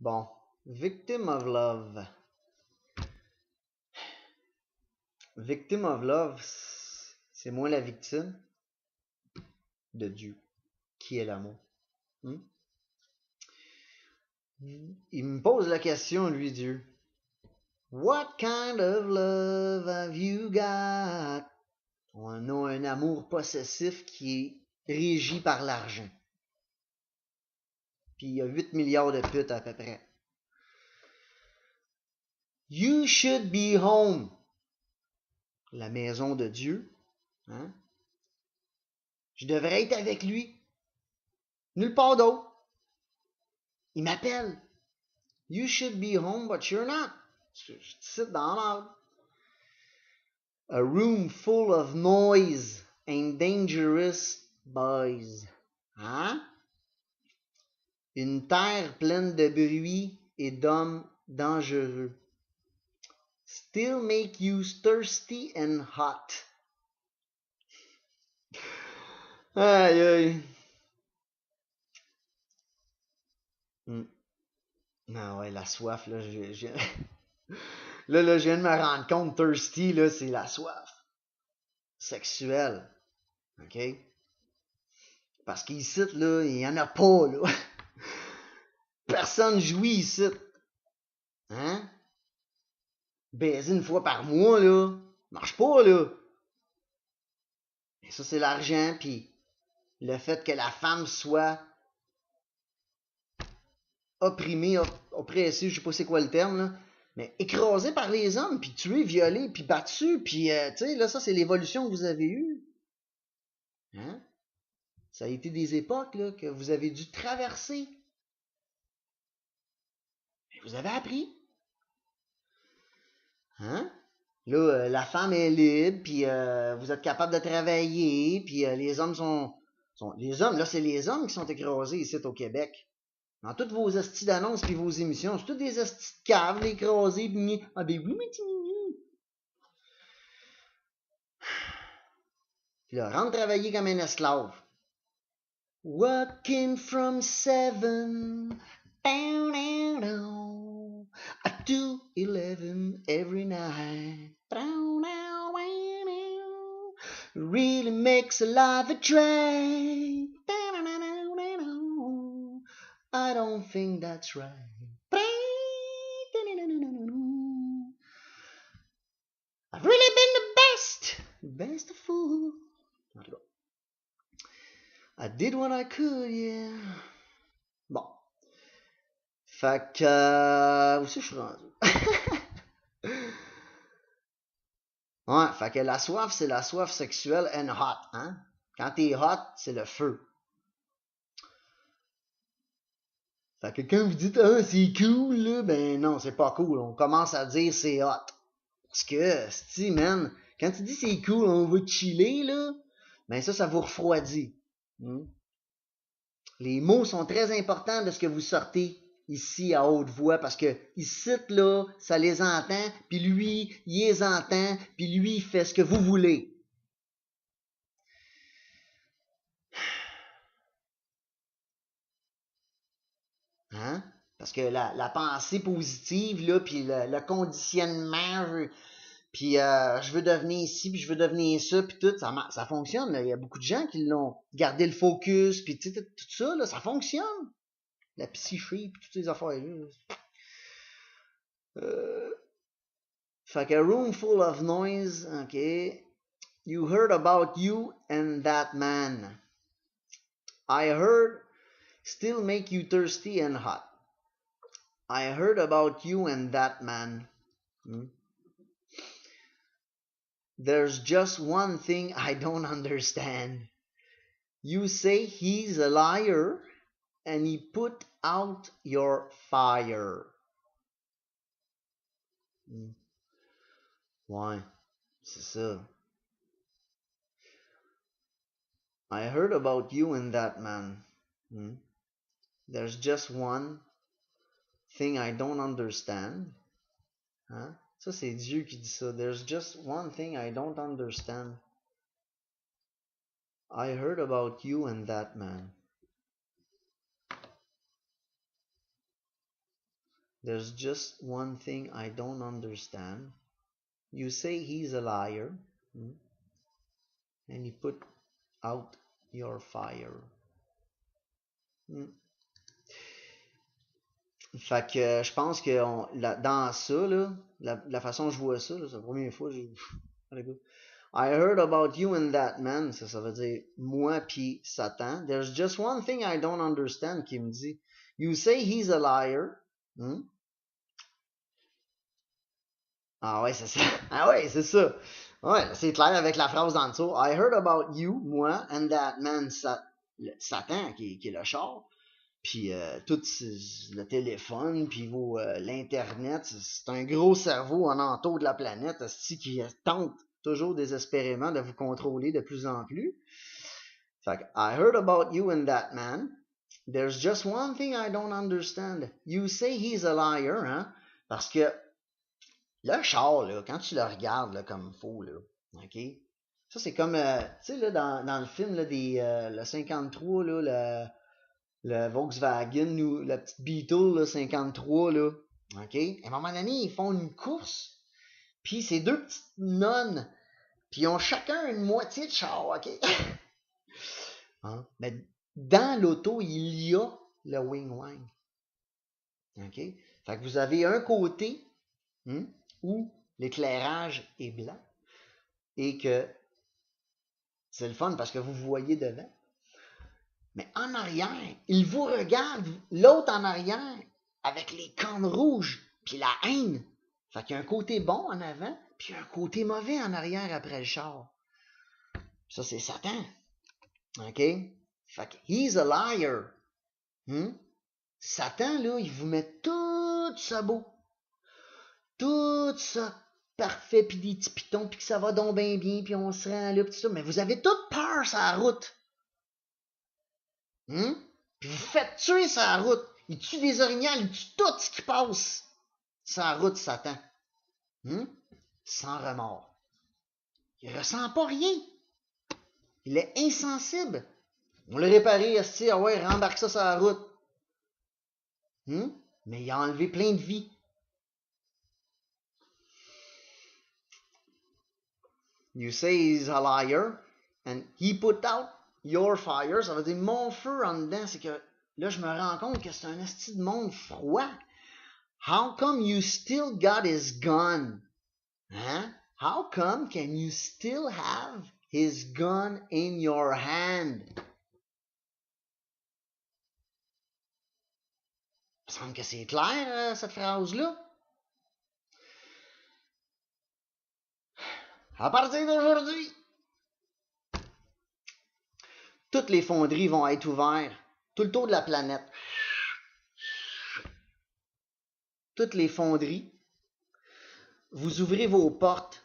Bon, Victim of Love. Victim of Love, c'est moi la victime de Dieu, qui est l'amour. Hmm? Il me pose la question, lui, Dieu. What kind of love have you got? On a un amour possessif qui est régi par l'argent. Puis il y a 8 milliards de putes à peu près. You should be home. La maison de Dieu. Hein? Je devrais être avec lui. Nulle part d'autre. Il m'appelle. You should be home, but you're not. Je te cite dans l'ordre. A room full of noise and dangerous boys. Hein? Une terre pleine de bruit et d'hommes dangereux. Still make you thirsty and hot. Aïe aïe. Non, ouais, la soif, là, là, je viens de me rendre compte, thirsty, là, c'est la soif sexuelle. OK? Parce qu'ici, là, il n'y en a pas, là. Personne jouit ici. Hein? Baiser une fois par mois, là, marche pas, là. Et ça, c'est l'argent, puis le fait que la femme soit opprimée, oppressée, je sais pas c'est quoi le terme, là, mais écrasée par les hommes, puis tuée, violée, puis battue, puis, tu sais, là, ça, c'est l'évolution que vous avez eue. Hein? Ça a été des époques, là, que vous avez dû traverser. Mais vous avez appris. Hein? Là, la femme est libre, puis vous êtes capable de travailler, puis les hommes sont. Les hommes, là, c'est les hommes qui sont écrasés ici au Québec. Dans toutes vos hosties d'annonces puis vos émissions, c'est toutes des hosties de caves, écrasés, pis ah ben oui, mais tu Puis là, rentre travailler comme un esclave. Working from 7 down, down, down, to 11 every night. Down, down, down, down. Really makes a life a drag. Down, down, down, down, down. I don't think that's right. I've really been the best of fool. I did what I could, yeah. Bon. Fait que. Où c'est que je suis rendu? Ouais, fait que la soif, c'est la soif sexuelle and hot, hein? Quand t'es hot, c'est le feu. Fait que quand vous dites, ah, c'est cool, là, ben non, c'est pas cool. On commence à dire c'est hot. Parce que, si, man, quand tu dis c'est cool, on va chiller, là, ben ça vous refroidit. Hmm? Les mots sont très importants de ce que vous sortez ici à haute voix parce que ici, là, ça les entend, puis lui, il les entend, puis lui, il fait ce que vous voulez. Hein? Parce que la pensée positive, là, puis le conditionnement, puis je veux devenir ci, puis je veux devenir ça, puis tout, ça fonctionne. Là. Il y a beaucoup de gens qui l'ont gardé le focus, puis tout ça, là, ça fonctionne. La psyché, puis toutes ces affaires-là. Fait que room full of noise, okay. You heard about you and that man. I heard still make you thirsty and hot. I heard about you and that man. Hmm? There's just one thing I don't understand. You say he's a liar and he put out your fire. Hmm. Ouais, c'est ça. I heard about you and that man. Hmm? There's just one thing I don't understand. Hein? Ça, c'est Dieu qui dit ça. There's just one thing I don't understand. I heard about you and that man. There's just one thing I don't understand. You say he's a liar, and you put out your fire. Fait que je pense que dans ça, là, la façon dont je vois ça, c'est la première fois que I heard about you and that man. Ça veut dire moi puis Satan. There's just one thing I don't understand qui me dit. You say he's a liar. Ah ouais, c'est ça. Ah ouais, c'est ça. Ouais, c'est clair avec la phrase en dessous. I heard about you, moi, and that man, Satan, qui est le char. Puis tout le téléphone, puis l'Internet, c'est un gros cerveau en entour de la planète qui tente toujours désespérément de vous contrôler de plus en plus. Fait que, I heard about you and that man. There's just one thing I don't understand. You say he's a liar, hein? Parce que le char, là, quand tu le regardes là, comme faux, là, OK? Ça, c'est comme, tu sais, là, dans le film, là, le 53, là, le Volkswagen ou la petite Beetle là, 53 là, OK? À un moment donné, ils font une course, puis ces deux petites nonnes, puis ils ont chacun une moitié de char, OK? Hein? Mais dans l'auto, il y a le wing-wang. OK? Fait que vous avez un côté où l'éclairage est blanc et que c'est le fun parce que vous voyez devant. Mais en arrière, il vous regarde, l'autre en arrière, avec les cornes rouges, puis la haine. Fait qu'il y a un côté bon en avant, puis un côté mauvais en arrière après le char. Ça, c'est Satan. OK? Fait que he's a liar. Satan, là, il vous met tout ça beau. Tout ça parfait, puis des petits pitons, puis que ça va donc bien, puis on se rend là, puis tout ça. Mais vous avez toute peur sur la route. Puis vous faites tuer sa route. Il tue des orignales, il tue tout ce qui passe. Sa route, Satan. Sans remords. Il ressent pas rien. Il est insensible. On l'a réparé, ah ouais, rembarque ça sur la route. Mais il a enlevé plein de vies. You say he's a liar, and he put out your fire. Ça veut dire mon feu en dedans. C'est que là, je me rends compte que c'est un esti de monde froid. How come you still got his gun? Hein? How come can you still have his gun in your hand? Il me semble que c'est clair, cette phrase-là. À partir d'aujourd'hui, toutes les fonderies vont être ouvertes tout le tour de la planète. Toutes les fonderies. Vous ouvrez vos portes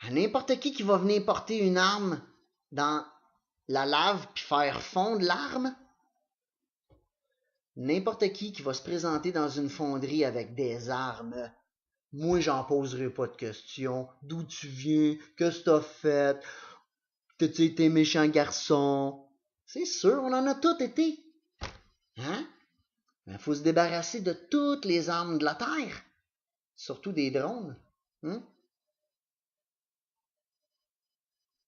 à n'importe qui va venir porter une arme dans la lave puis faire fondre l'arme. N'importe qui va se présenter dans une fonderie avec des armes. Moi, j'en poserai pas de questions. D'où tu viens? Qu'est-ce que t'as fait? T'as-tu été méchant garçon? C'est sûr, on en a tous été. Hein? Il faut se débarrasser de toutes les armes de la Terre. Surtout des drones.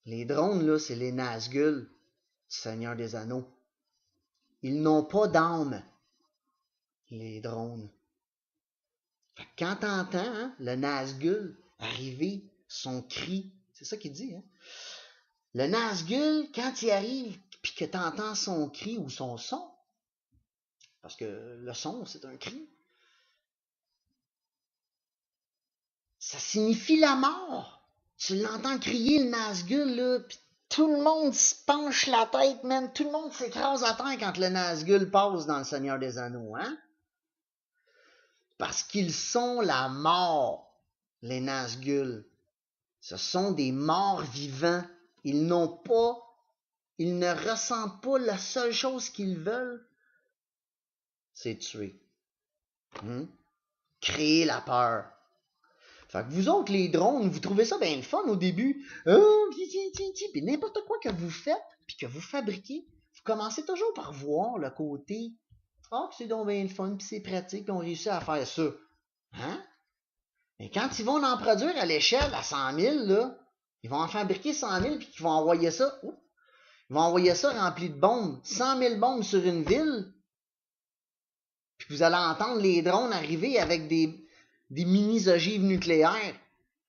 Les drones, là, c'est les Nazgûl du Seigneur des Anneaux. Ils n'ont pas d'âme, les drones. Fait que quand t'entends le Nazgûl arriver, son cri, c'est ça qu'il dit, hein? Le Nazgûl, quand il arrive, puis que t'entends son cri ou son son, parce que le son, c'est un cri, ça signifie la mort. Tu l'entends crier, le Nazgûl, là, pis tout le monde se penche la tête, man. Tout le monde s'écrase à terre quand le Nazgûl passe dans le Seigneur des Anneaux, hein? Parce qu'ils sont la mort, les Nazgûl. Ce sont des morts vivants. Ils ne ressentent pas la seule chose qu'ils veulent, c'est tuer. Créer la peur. Fait que vous autres, les drones, vous trouvez ça bien le fun au début. Puis n'importe quoi que vous faites, puis que vous fabriquez, vous commencez toujours par voir le côté Ah, c'est donc bien le fun, puis c'est pratique, puis on réussit à faire ça. Hein? Mais quand ils vont en produire à l'échelle, à 100 000, là, ils vont en fabriquer 100 000, puis ils vont envoyer ça. Ils vont envoyer ça rempli de bombes. 100 000 bombes sur une ville. Puis vous allez entendre les drones arriver avec des mini-ogives nucléaires.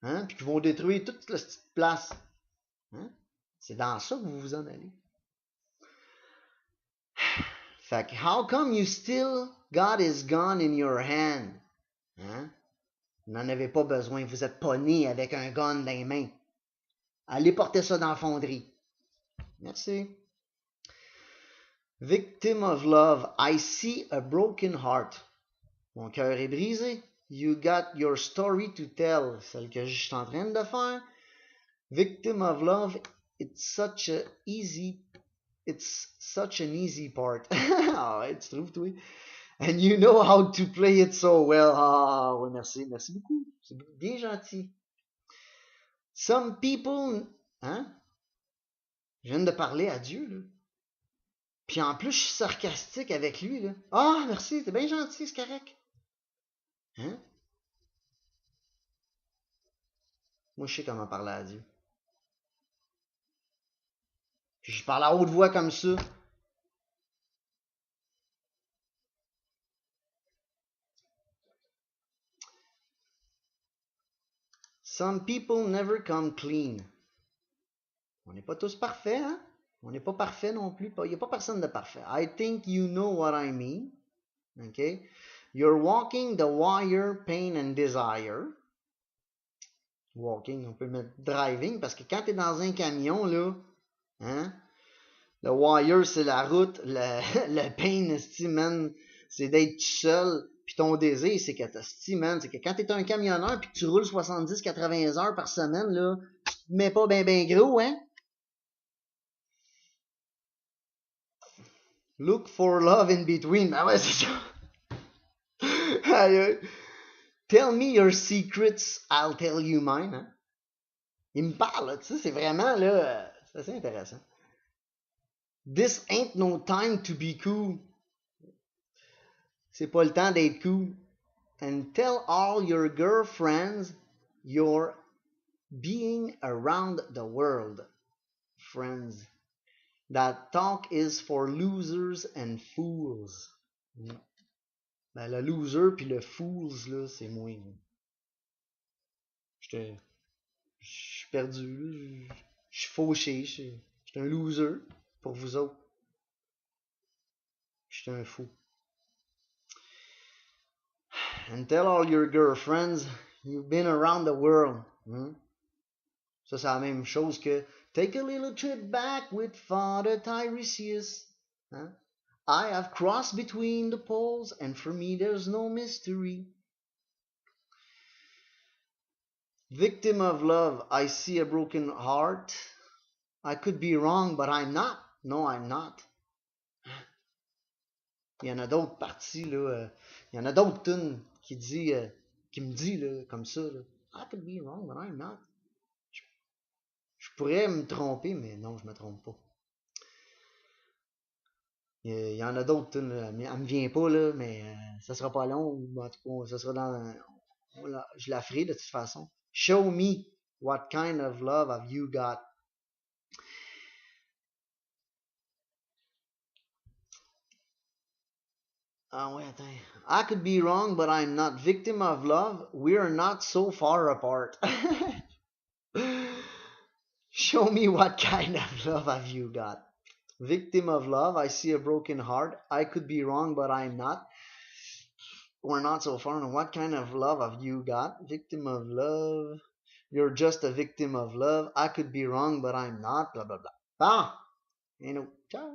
Hein? Puis qui vont détruire toute cette petite place. Hein? C'est dans ça que vous vous en allez. Fait que, how come you still got his gun in your hand? Hein? Vous n'en avez pas besoin. Vous n'êtes pas né avec un gun dans les mains. Allez porter ça dans la fonderie. Merci. Victim of love, I see a broken heart. Mon cœur est brisé. You got your story to tell. Celle que je suis en train de faire. Victim of love, it's such an easy part. Ah ouais, tu trouves, toi? And you know how to play it so well. Ah oui, merci beaucoup. C'est bien gentil. Some people, hein? Je viens de parler à Dieu, là. Puis en plus, je suis sarcastique avec lui, là. Ah, merci, t'es bien gentil, c'est correct. Hein? Moi, je sais comment parler à Dieu. Puis je parle à haute voix comme ça. Some people never come clean. On n'est pas tous parfaits, hein? On n'est pas parfait non plus. Il n'y a pas personne de parfait. I think you know what I mean. Okay? You're walking the wire, pain and desire. Walking, on peut mettre driving, parce que quand tu es dans un camion, là, hein? Le wire, c'est la route. Le pain, c'est d'être tout seul. Puis ton désir, c'est que c'est que quand t'es un camionneur puis que tu roules 70-80 heures par semaine, là, tu te mets pas ben gros, hein? Look for love in between. Ben ouais, c'est ça. Tell me your secrets, I'll tell you mine. Hein? Il me parle, tu sais, c'est vraiment, là, c'est assez intéressant. This ain't no time to be cool. C'est pas le temps d'être cool. And tell all your girlfriends you're being around the world. Friends. That talk is for losers and fools. Ben, le loser puis le fools, là, c'est moi. Je suis perdu, je suis fauché, je suis un loser pour vous autres. Je suis un fou. And tell all your girlfriends you've been around the world. Ça, c'est la même chose que take a little trip back with Father Tiresias. I have crossed between the poles, and for me there's no mystery. Victim of love, I see a broken heart. I could be wrong, but I'm not. No, I'm not. Il y en a d'autres parties, là. Il y en a d'autres tunes qui me dit, là, comme ça, là. I could be wrong, but I'm not. Je pourrais me tromper, mais non, je me trompe pas. Il y en a d'autres tunes, là. Elle me vient pas, là, mais ça sera pas long. En tout cas, ça sera je la ferai de toute façon. Show me what kind of love have you got. Ah ouais, attends. I could be wrong, but I'm not. Victim of love, we're not so far apart. Show me what kind of love have you got. Victim of love, I see a broken heart. I could be wrong, but I'm not. We're not so far. And what kind of love have you got? Victim of love. You're just a victim of love. I could be wrong, but I'm not. Blah, blah, blah. Ah! You know, ciao.